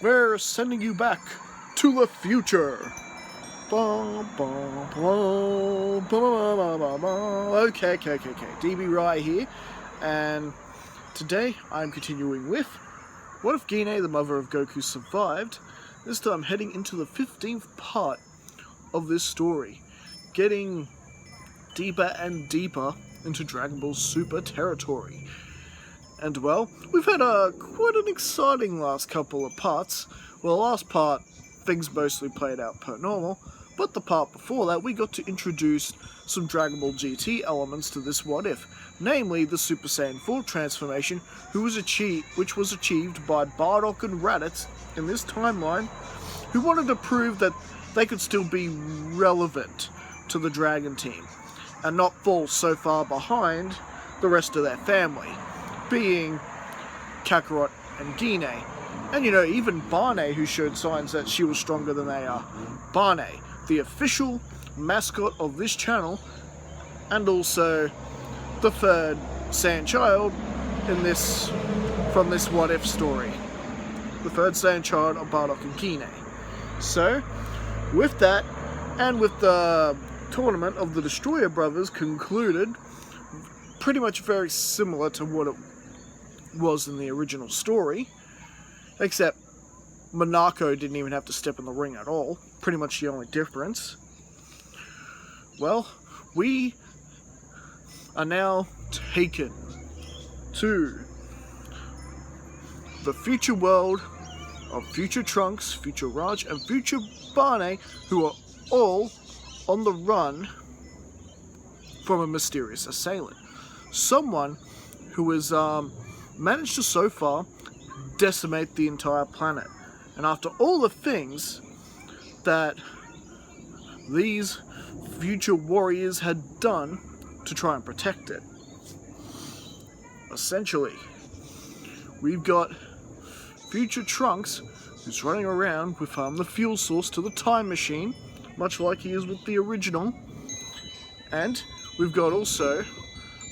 We're sending you back to the future. Okay. DB Rye here, and today I'm continuing with what if Gine, the mother of Goku, survived? This time heading into the 15th part of this story, getting deeper and deeper into Dragon Ball Super territory. And well, we've had quite an exciting last couple of parts. Well, the last part, things mostly played out per normal, but the part before that, we got to introduce some Dragon Ball GT elements to this what if, namely the Super Saiyan 4 transformation, which was achieved by Bardock and Raditz in this timeline, who wanted to prove that they could still be relevant to the Dragon Team, and not fall so far behind the rest of their family, being Kakarot and Gine. And even Barney, who showed signs that she was stronger than they are. Barney, the official mascot of this channel, and also the third Saiyan child from this what if story. The third Saiyan child of Bardock and Gine. So, with that, and with the tournament of the Destroyer Brothers concluded, pretty much very similar to what it was in the original story, except Monaco didn't even have to step in the ring at all. Pretty much the only difference. Well, we are now taken to the future world of Future Trunks, Future Raj, and Future Barney, who are all on the run from a mysterious assailant. Someone who has managed to so far decimate the entire planet. And after all the things that these future warriors had done to try and protect it, essentially, we've got Future Trunks, who's running around with the fuel source to the time machine, much like he is with the original. And we've got also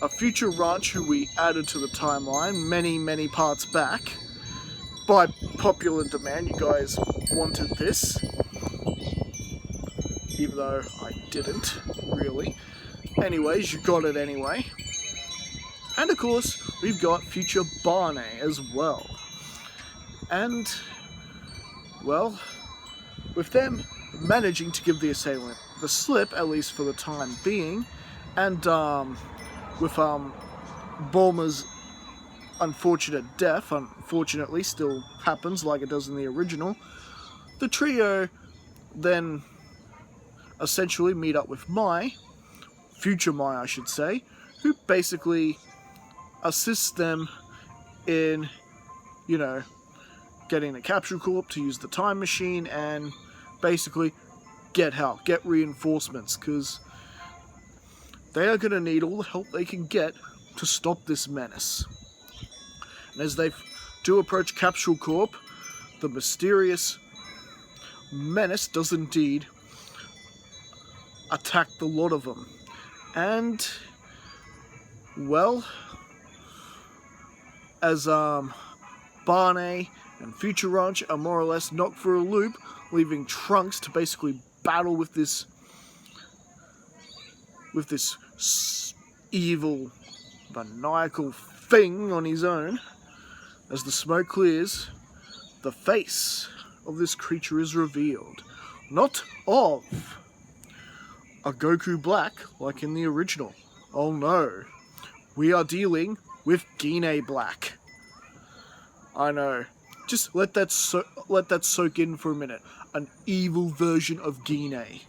a Future Ranch who we added to the timeline many parts back. By popular demand, you guys wanted this, even though I didn't, really. Anyways, you got it anyway. And of course, we've got Future Barney as well. And, well, with them managing to give the assailant the slip, at least for the time being, and with Bulma's unfortunate death, unfortunately still happens like it does in the original, the trio then essentially meet up with Future Mai I should say, who basically assists them in, getting the Capsule Corp to use the time machine and basically get help, get reinforcements, because they are going to need all the help they can get to stop this menace. And as they do approach Capsule Corp, the mysterious menace does indeed attack the lot of them. And, well, as Barney and Future Ranch are more or less knocked for a loop, leaving Trunks to basically battle with this evil, maniacal thing on his own. As the smoke clears, the face of this creature is revealed. Not of a Goku Black like in the original. Oh no, we are dealing with Gine Black. I know. Just let that soak in for a minute. An evil version of Gine.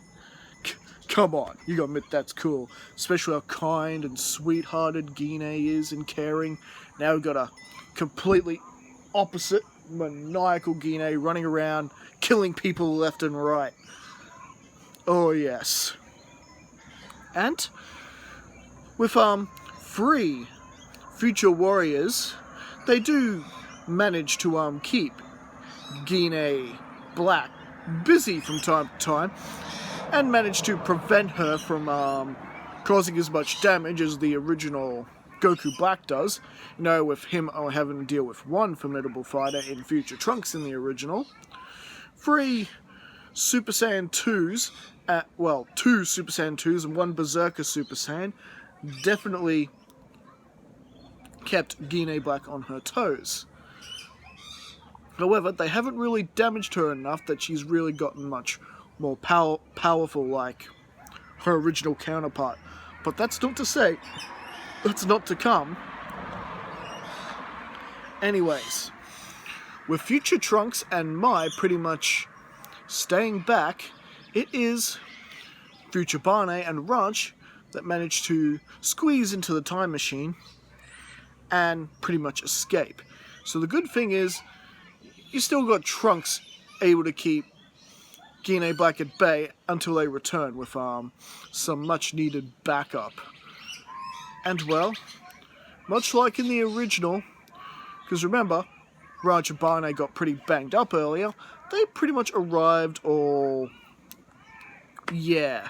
Come on, you gotta admit that's cool. Especially how kind and sweethearted Gine is and caring. Now we've got a completely opposite, maniacal Gine running around, killing people left and right. Oh yes. And with 3 future warriors, they do manage to keep Gine Black busy from time to time, and manage to prevent her from causing as much damage as the original Goku Black does, you know, with him having to deal with one formidable fighter in future Trunks in the original. 3 Super Saiyan 2s, well, 2 Super Saiyan 2s and 1 Berserker Super Saiyan definitely kept Gine Black on her toes. However, they haven't really damaged her enough that she's really gotten much more powerful like her original counterpart. But that's not to say that's not to come. Anyways, with future Trunks and Mai pretty much staying back, it is future Barne and Raj that managed to squeeze into the time machine and pretty much escape. So the good thing is, you still got Trunks able to keep Gine Black at bay until they return with some much needed backup. And well, much like in the original, because remember, Raj and Barne got pretty banged up earlier, they pretty much arrived all, yeah,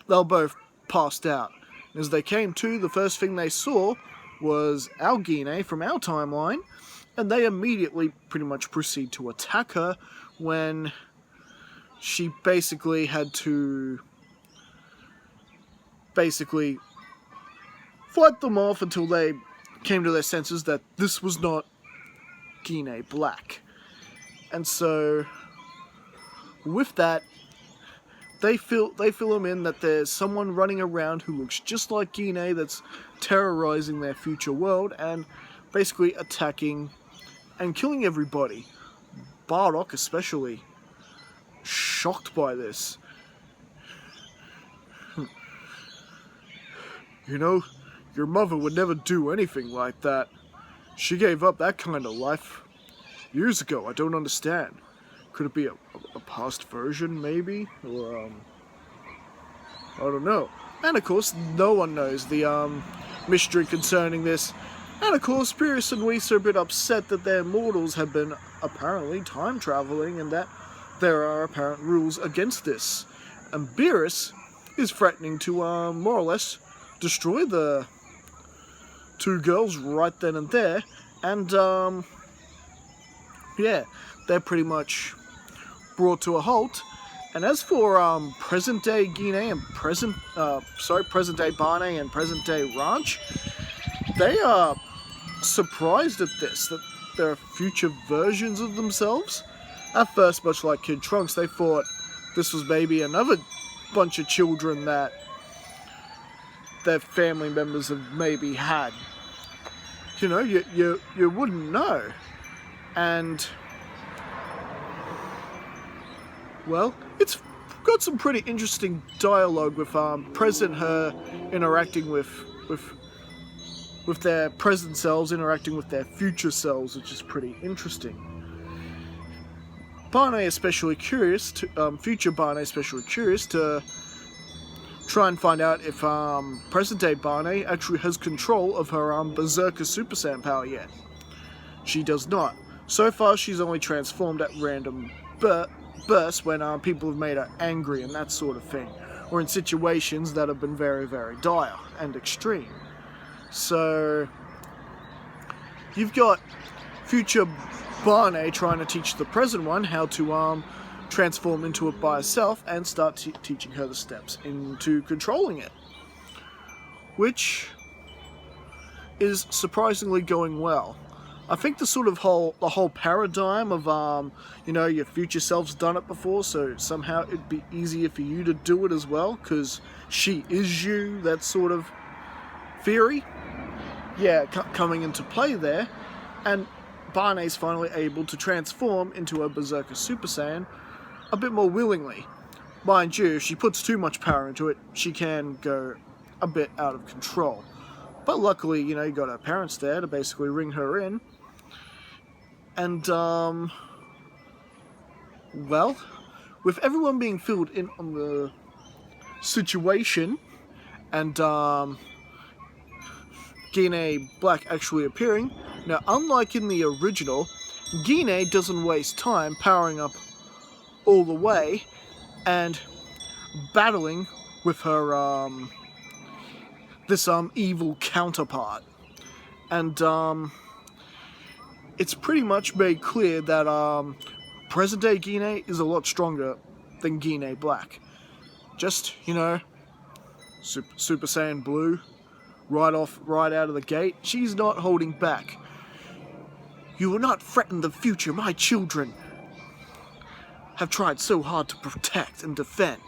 they'll both passed out. As they came to, the first thing they saw was our Gine from our timeline, and they immediately pretty much proceed to attack her when she basically had to fight them off until they came to their senses that this was not Gine Black. And so with that, they fill them in that there's someone running around who looks just like Gine that's terrorizing their future world and basically attacking and killing everybody. Bardock especially shocked by this. You know, your mother would never do anything like that. She gave up that kind of life years ago. I don't understand. Could it be a past version, maybe? Or, I don't know. And of course, no one knows the mystery concerning this. And of course, Beerus and Whis are a bit upset that their mortals have been apparently time traveling and that there are apparent rules against this. And Beerus is threatening to more or less destroy the 2 girls right then and there. And yeah, they're pretty much brought to a halt. And as for present day Gine and present day Barne and present day Raj, they are surprised at this, that there are future versions of themselves. At first, much like Kid Trunks, they thought this was maybe another bunch of children that their family members have maybe had. You know, you wouldn't know. And well, it's got some pretty interesting dialogue with present her interacting with their present selves interacting with their future selves, which is pretty interesting. Barne especially curious to future Barne especially curious to try and find out if present day Barne actually has control of her Berserker Super Saiyan power yet. She does not. So far, she's only transformed at random bursts when people have made her angry and that sort of thing, or in situations that have been very, very dire and extreme. So you've got future Barne trying to teach the present one how to transform into it by herself and start teaching her the steps into controlling it, which is surprisingly going well. I think the whole paradigm of you know, your future self's done it before, so somehow it'd be easier for you to do it as well because she is you, that sort of theory, yeah, coming into play there. And Barney's finally able to transform into a Berserker Super Saiyan a bit more willingly. Mind you, if she puts too much power into it, she can go a bit out of control. But luckily, you know, you got her parents there to basically ring her in. And, well, with everyone being filled in on the situation, and Gine Black actually appearing, now unlike in the original, Gine doesn't waste time powering up all the way and battling with her this evil counterpart. And it's pretty much made clear that present-day Gine is a lot stronger than Gine Black. Just, you know, Super Saiyan Blue, right out of the gate. She's not holding back. You will not threaten the future my children have tried so hard to protect and defend.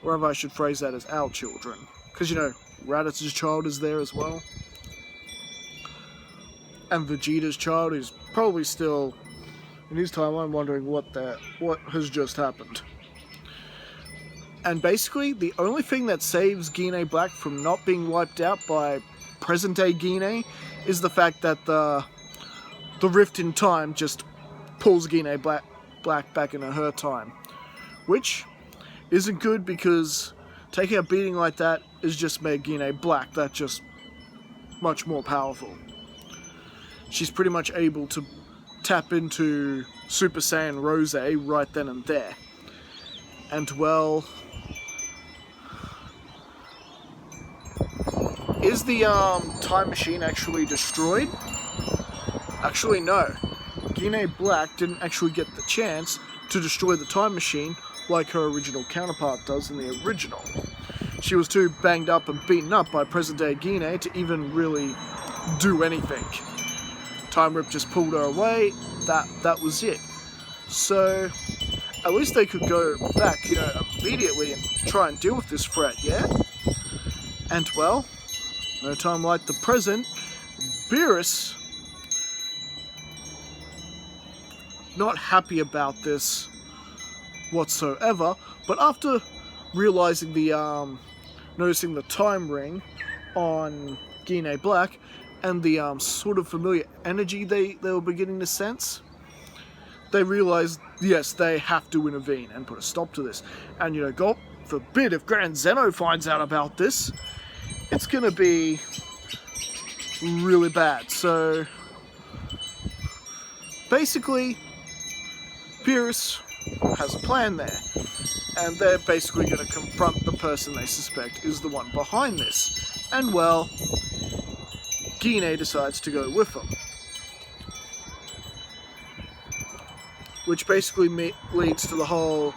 Or if I should phrase that as our children. Because, you know, Raditz' child is there as well. And Vegeta's child is probably still in his timeline wondering what has just happened. And basically, the only thing that saves Gine Black from not being wiped out by present-day Gine is the fact that the rift in time just pulls Gine Black back into her time. Which isn't good, because taking a beating like that has just made Gine Black that just much more powerful. She's pretty much able to tap into Super Saiyan Rose right then and there. And well, is the time machine actually destroyed? Actually, no. Gine Black didn't actually get the chance to destroy the time machine like her original counterpart does in the original. She was too banged up and beaten up by present-day Gine to even really do anything. Time Rip just pulled her away. That was it. So at least they could go back, you know, immediately and try and deal with this threat, yeah? And well, no time like the present, Beerus, not happy about this whatsoever, but after realizing noticing the time ring on Gine Black and the sort of familiar energy they were beginning to sense, they realized, yes, they have to intervene and put a stop to this. And, you know, God forbid if Grand Zeno finds out about this, it's gonna be really bad. So basically, Beerus has a plan there, and they're basically going to confront the person they suspect is the one behind this. And well, Gine decides to go with them, which basically leads to the whole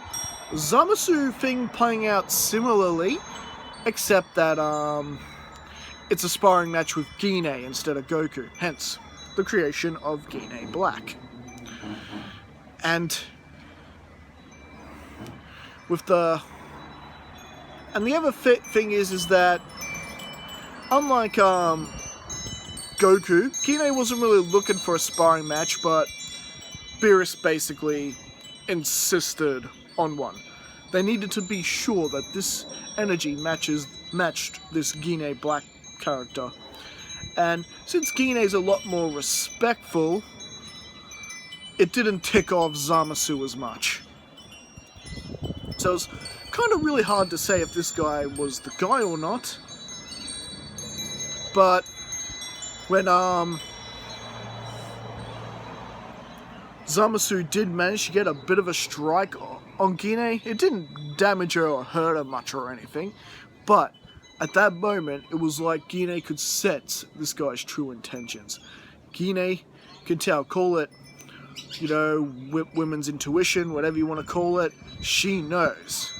Zamasu thing playing out similarly, except that it's a sparring match with Gine instead of Goku, hence the creation of Gine Black. And with the other thing is that unlike Goku, Gine wasn't really looking for a sparring match, but Beerus basically insisted on one. They needed to be sure that this energy matched this Gine Black character. And since Gine is a lot more respectful, it didn't tick off Zamasu as much. So it's kind of really hard to say if this guy was the guy or not. But when Zamasu did manage to get a bit of a strike on Gine, it didn't damage her or hurt her much or anything. But at that moment, it was like Gine could sense this guy's true intentions. Gine could tell, call it, you know, women's intuition, whatever you want to call it. She knows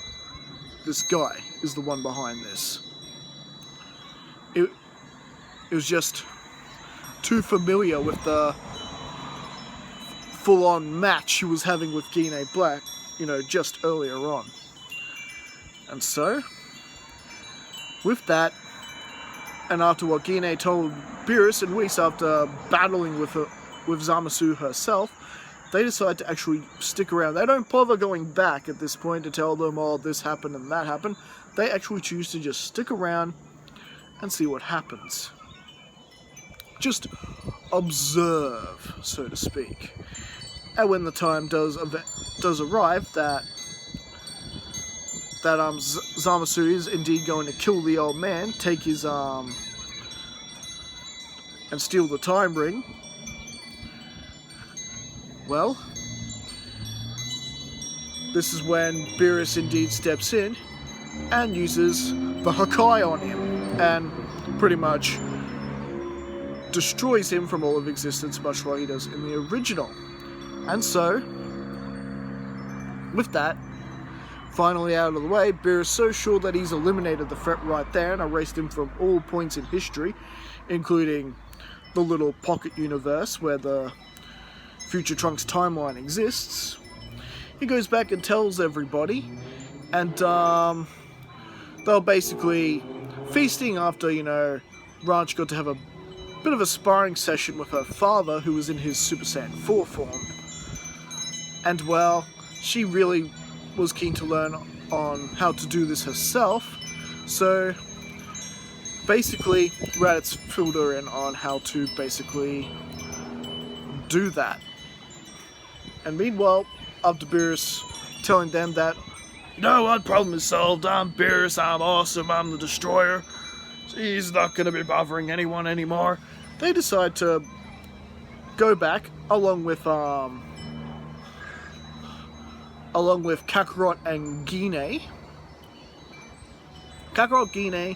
this guy is the one behind this. It was just too familiar with the full-on match she was having with Gine Black, you know, just earlier on. And so, with that, and after what Gine told Beerus and Whis after battling with Zamasu herself, they decide to actually stick around. They don't bother going back at this point to tell them, oh, this happened and that happened. They actually choose to just stick around and see what happens. Just observe, so to speak. And when the time does arrive that Zamasu is indeed going to kill the old man, take his and steal the time ring, well, this is when Beerus indeed steps in and uses the Hakai on him. and pretty much destroys him from all of existence, much like he does in the original. And so, with that finally out of the way, Beerus is so sure that he's eliminated the threat right there and erased him from all points in history, including the little pocket universe where the Future Trunks timeline exists. He goes back and tells everybody, and they're basically feasting after, you know, Ranch got to have a bit of a sparring session with her father, who was in his Super Saiyan 4 form. And well, she really was keen to learn on how to do this herself, so basically Raditz filled her in on how to basically do that. And meanwhile, after Beerus telling them that, you know what, problem is solved, I'm Beerus, I'm awesome, I'm the destroyer, he's not going to be bothering anyone anymore, they decide to go back along with Kakarot and Gine. Kakarot, Gine,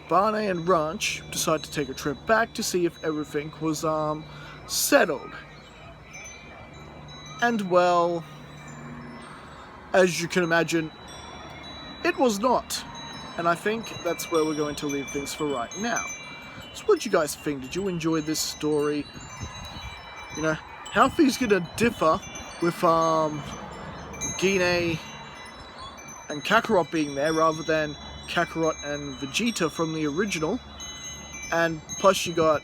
Barney and Ranch decide to take a trip back to see if everything was settled. And well, as you can imagine, it was not. And I think that's where we're going to leave things for right now. So what did you guys think? Did you enjoy this story? You know, how things gonna differ with Gine and Kakarot being there rather than Kakarot and Vegeta from the original, and plus you got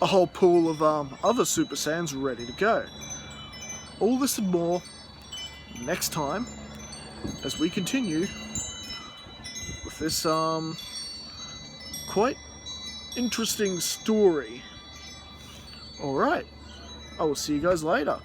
a whole pool of other Super Saiyans ready to go. All this and more next time as we continue with this quite interesting story. Alright, I will see you guys later.